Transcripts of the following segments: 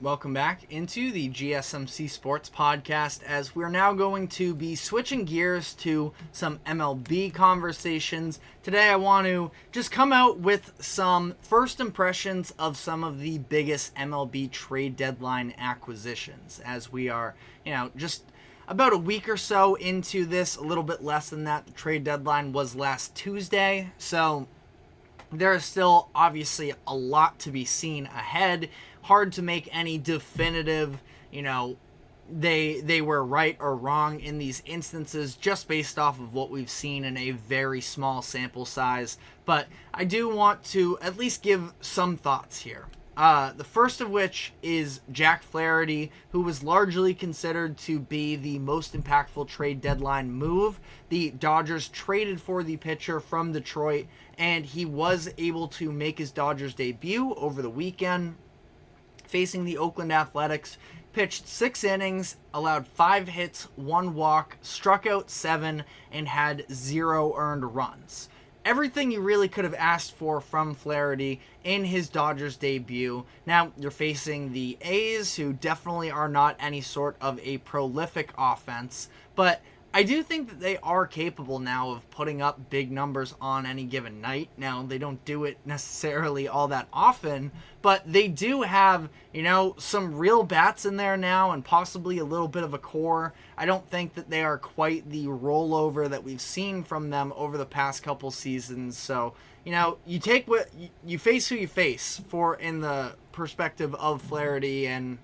Welcome back into the GSMC Sports Podcast, as we're now going to be switching gears to some MLB conversations. Today I want to just come out with some first impressions of some of the biggest MLB trade deadline acquisitions, as we are, just about a week or so into this, a little bit less than that. The trade deadline was last Tuesday, so there is still obviously a lot to be seen ahead. Hard to make any definitive, they were right or wrong in these instances just based off of what we've seen in a very small sample size. But I do want to at least give some thoughts here. The first of which is Jack Flaherty, who was largely considered to be the most impactful trade deadline move. The Dodgers traded for the pitcher from Detroit, and he was able to make his Dodgers debut over the weekend. Facing the Oakland Athletics, pitched 6 innings, allowed 5 hits, 1 walk, struck out 7, and had 0 earned runs. Everything you really could have asked for from Flaherty in his Dodgers debut. Now, you're facing the A's, who definitely are not any sort of a prolific offense, but I do think that they are capable now of putting up big numbers on any given night. Now, they don't do it necessarily all that often, but they do have, some real bats in there now and possibly a little bit of a core. I don't think that they are quite the rollover that we've seen from them over the past couple seasons. So, you take what you face who you face for in the perspective of Flaherty, and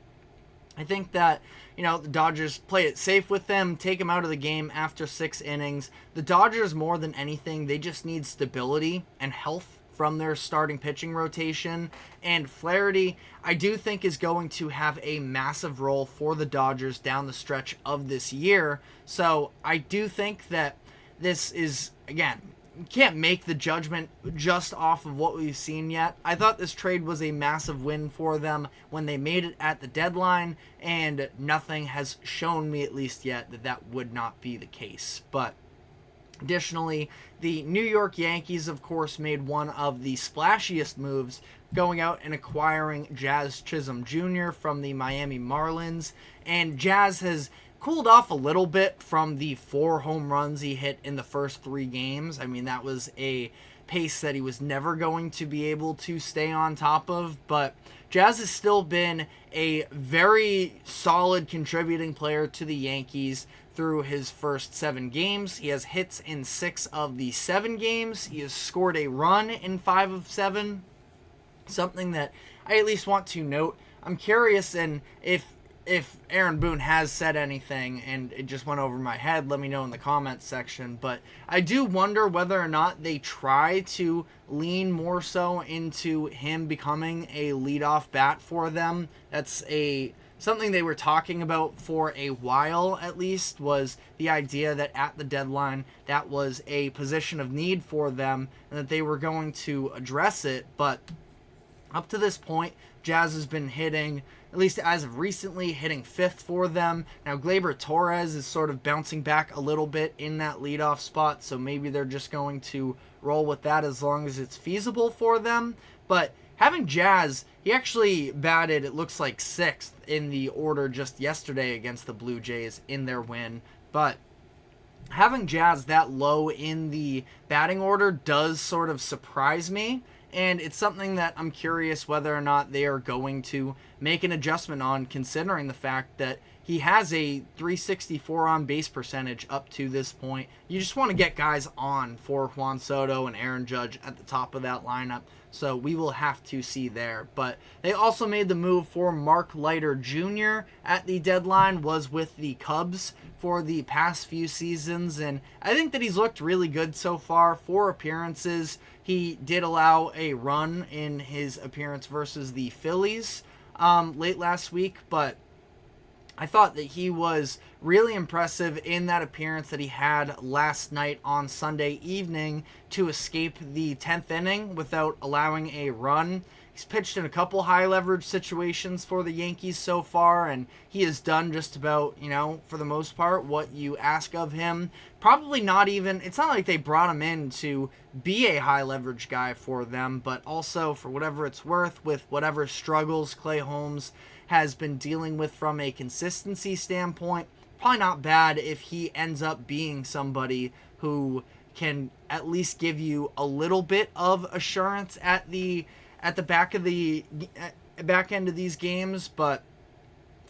I think that, the Dodgers play it safe with them, take them out of the game after 6 innings. The Dodgers, more than anything, they just need stability and health from their starting pitching rotation. And Flaherty, I do think, is going to have a massive role for the Dodgers down the stretch of this year. So I do think that this is, again, you can't make the judgment just off of what we've seen yet. I thought this trade was a massive win for them when they made it at the deadline, and nothing has shown me, at least yet, that that would not be the case. But additionally, the New York Yankees, of course, made one of the splashiest moves, going out and acquiring Jazz Chisholm Jr. from the Miami Marlins. And Jazz has cooled off a little bit from the 4 home runs he hit in the first 3 games. I mean, that was a pace that he was never going to be able to stay on top of, but Jazz has still been a very solid contributing player to the Yankees through his first 7 games. He has hits in 6 of the 7 games. He has scored a run in 5 of 7, something that I at least want to note. I'm curious, and if Aaron Boone has said anything and it just went over my head, let me know in the comments section. But I do wonder whether or not they try to lean more so into him becoming a leadoff bat for them. That's something they were talking about for a while, at least, was the idea that at the deadline that was a position of need for them and that they were going to address it. But up to this point, Jazz has been hitting, at least as of recently, hitting 5th for them. Now, Gleyber Torres is sort of bouncing back a little bit in that leadoff spot, so maybe they're just going to roll with that as long as it's feasible for them. But having Jazz, he actually batted, it looks like, 6th in the order just yesterday against the Blue Jays in their win. But having Jazz that low in the batting order does sort of surprise me. And it's something that I'm curious whether or not they are going to make an adjustment on, considering the fact that he has a 364 on base percentage up to this point. You just want to get guys on for Juan Soto and Aaron Judge at the top of that lineup. So we will have to see there. But they also made the move for Mark Leiter Jr. at the deadline, was with the Cubs for the past few seasons. And I think that he's looked really good so far. 4 appearances. He did allow a run in his appearance versus the Phillies late last week, but I thought that he was really impressive in that appearance that he had last night on Sunday evening to escape the 10th inning without allowing a run. He's pitched in a couple high leverage situations for the Yankees so far, and he has done just about, for the most part, what you ask of him. Probably not even, it's not like they brought him in to be a high leverage guy for them, but also, for whatever it's worth, with whatever struggles Clay Holmes has been dealing with from a consistency standpoint. Probably not bad if he ends up being somebody who can at least give you a little bit of assurance at the back end of these games. But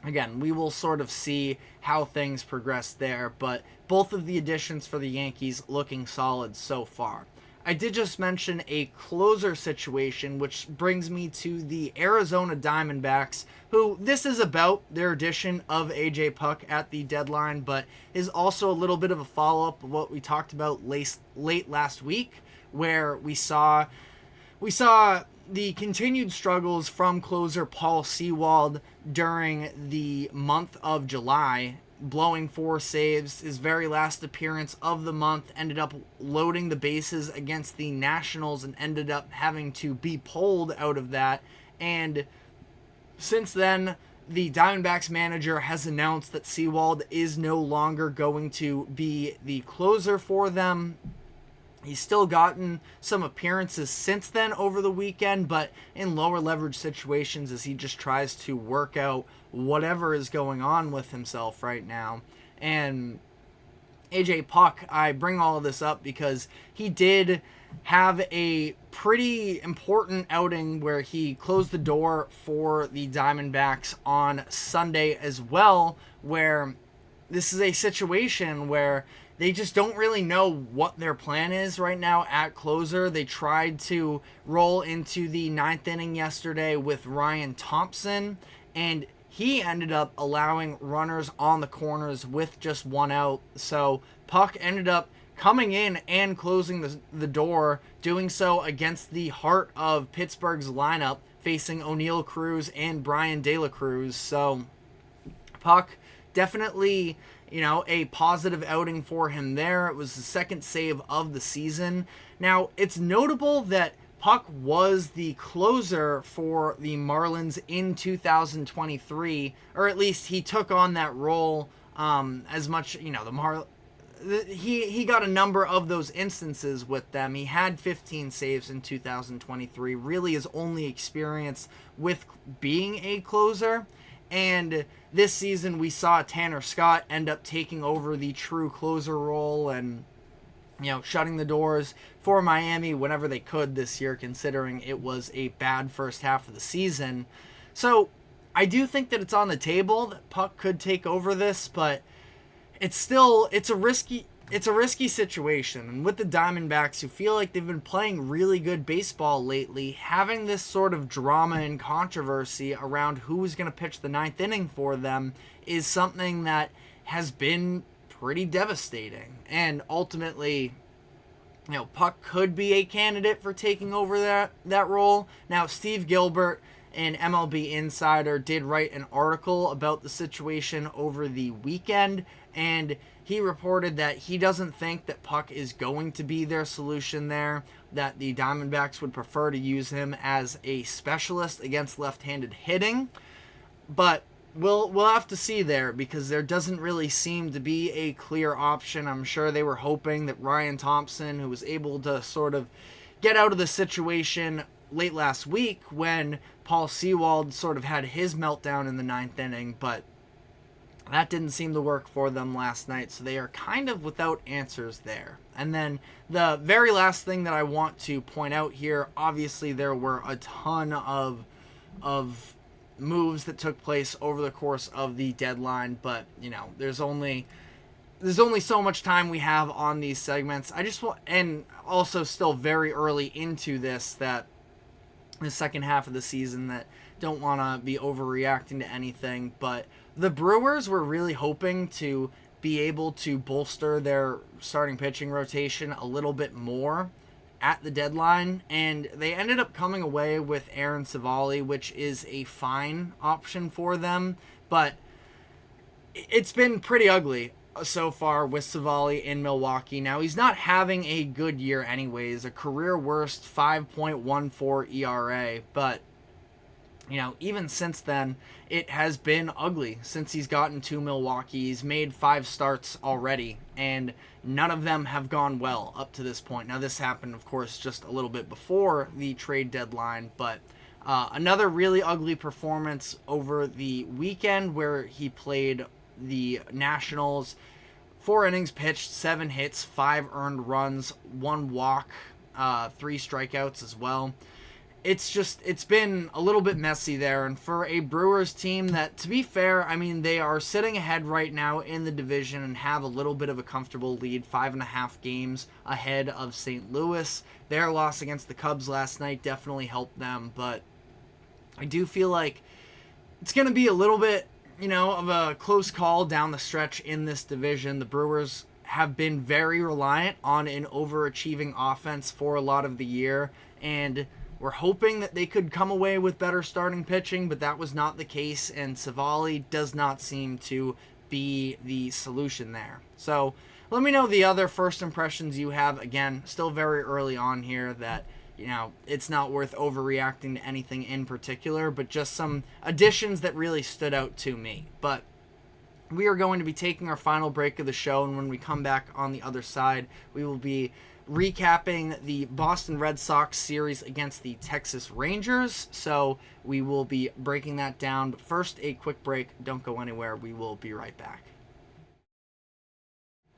again, we will sort of see how things progress there. But both of the additions for the Yankees looking solid so far. I did just mention a closer situation, which brings me to the Arizona Diamondbacks, who this is about their addition of AJ Puk at the deadline, but is also a little bit of a follow-up of what we talked about late last week, where we saw the continued struggles from closer Paul Sewald during the month of July, blowing 4 saves. His very last appearance of the month ended up loading the bases against the Nationals and ended up having to be pulled out of that. And since then, the Diamondbacks manager has announced that Sewald is no longer going to be the closer for them. He's still gotten some appearances since then over the weekend, but in lower leverage situations as he just tries to work out whatever is going on with himself right now. And AJ Puk, I bring all of this up because he did have a pretty important outing where he closed the door for the Diamondbacks on Sunday as well, where this is a situation where they just don't really know what their plan is right now at closer. They tried to roll into the 9th inning yesterday with Ryan Thompson, and he ended up allowing runners on the corners with just 1 out. So Puk ended up coming in and closing the door, doing so against the heart of Pittsburgh's lineup, facing O'Neal Cruz and Brian De La Cruz. So Puk definitely, a positive outing for him there. It was the second save of the season. Now, it's notable that Puk was the closer for the Marlins in 2023, or at least he took on that role as much, he got a number of those instances with them. He had 15 saves in 2023, really his only experience with being a closer. And this season we saw Tanner Scott end up taking over the true closer role and, shutting the doors for Miami whenever they could this year, considering it was a bad first half of the season. So I do think that it's on the table that Puk could take over this, but it's a risky situation. And with the Diamondbacks, who feel like they've been playing really good baseball lately, having this sort of drama and controversy around who's going to pitch the 9th inning for them is something that has been pretty devastating. And ultimately, Puk could be a candidate for taking over that role. Now, Steve Gilbert, an MLB insider, did write an article about the situation over the weekend, and he reported that he doesn't think that Puk is going to be their solution there, that the Diamondbacks would prefer to use him as a specialist against left-handed hitting. But we'll have to see there, because there doesn't really seem to be a clear option. I'm sure they were hoping that Ryan Thompson, who was able to sort of get out of the situation late last week when Paul Sewald sort of had his meltdown in the 9th inning, but that didn't seem to work for them last night, so they are kind of without answers there. And then the very last thing that I want to point out here, obviously there were a ton of moves that took place over the course of the deadline, but there's only so much time we have on these segments. And also still very early into the second half of the season, that don't want to be overreacting to anything, but the Brewers were really hoping to be able to bolster their starting pitching rotation a little bit more at the deadline, and they ended up coming away with Aaron Civale, which is a fine option for them, but it's been pretty ugly so far with Civale in Milwaukee. Now, he's not having a good year anyways, a career worst 5.14 ERA, but even since then, it has been ugly since he's gotten to Milwaukee. He's made 5 starts already, and none of them have gone well up to this point. Now, this happened, of course, just a little bit before the trade deadline, but Another really ugly performance over the weekend where he played the Nationals. 4 innings pitched, 7 hits, 5 earned runs, 1 walk, 3 strikeouts as well. It's been a little bit messy there, and for a Brewers team that, to be fair, I mean, they are sitting ahead right now in the division and have a little bit of a comfortable lead, 5.5 games ahead of St. Louis. Their loss against the Cubs last night definitely helped them, but I do feel like it's going to be a little bit, of a close call down the stretch in this division. The Brewers have been very reliant on an overachieving offense for a lot of the year, and we're hoping that they could come away with better starting pitching, but that was not the case, and Savali does not seem to be the solution there. So let me know the other first impressions you have. Again, still very early on here that, it's not worth overreacting to anything in particular, but just some additions that really stood out to me. But we are going to be taking our final break of the show, and when we come back on the other side, we will be recapping the Boston Red Sox series against the Texas Rangers. So we will be breaking that down. But first, a quick break. Don't go anywhere. We will be right back.